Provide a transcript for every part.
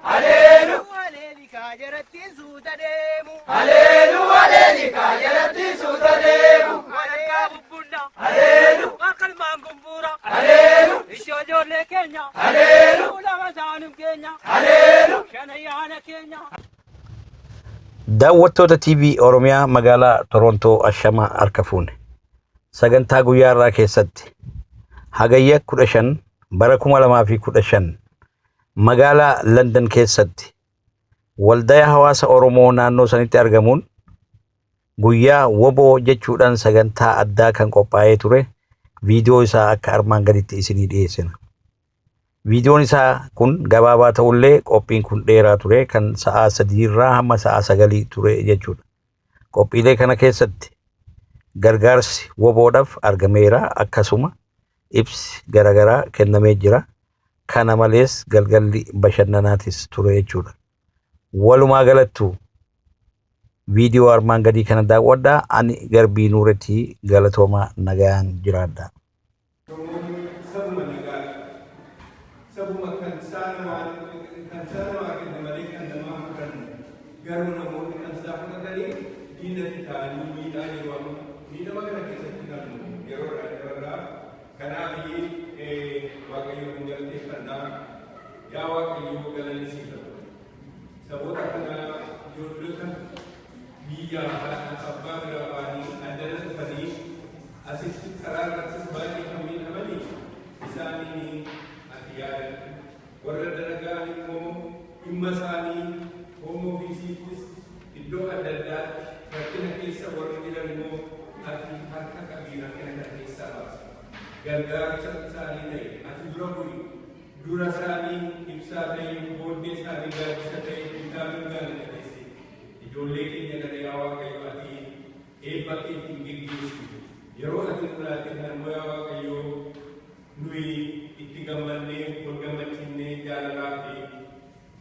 Hallelu Halleli kajarati sudademu Hallelu Halleli kajarati sudademu Warga bubunda Hallelu akal mangumbura Hallelu ishojole Kenya Hallelu lamazanum Kenya Hallelu shanayana Kenya daawwattoota TV Oromiyaa magaalaa Torontoo Ashamaa harka fuune sagantaa guyyaa irraa keessatti hagayya 15 bara 2015 magaalaa London keessatti waldaya hawaasa Oromoo naannoo sanitti argamuun guyyaa woboo jechuudhaan sagantaa addaa kan qophaa'ee ture viidiyoo isaa akka armaan gaditti isinii dhiyeessina. Viidiyoon isaa kun gabaabaa ta'ullee qophiin kun dheeraa ture kan sa'a 3 irraa hamma sa'a 9 ture jechuudha. Qophiilee kana keessatti gargaarsi woboodhaaf argameera akkasuma ibsi garagaraa kennamee jira. Kana malees galgalli bashannanaatis ture jechuudha. Walumaa galattu viidiyoo armaan gadii kana daawwadhaa. Ani Garbii Nuuretii Galatoomaa nagaan jiraadha.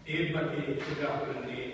Eebbate sudah berani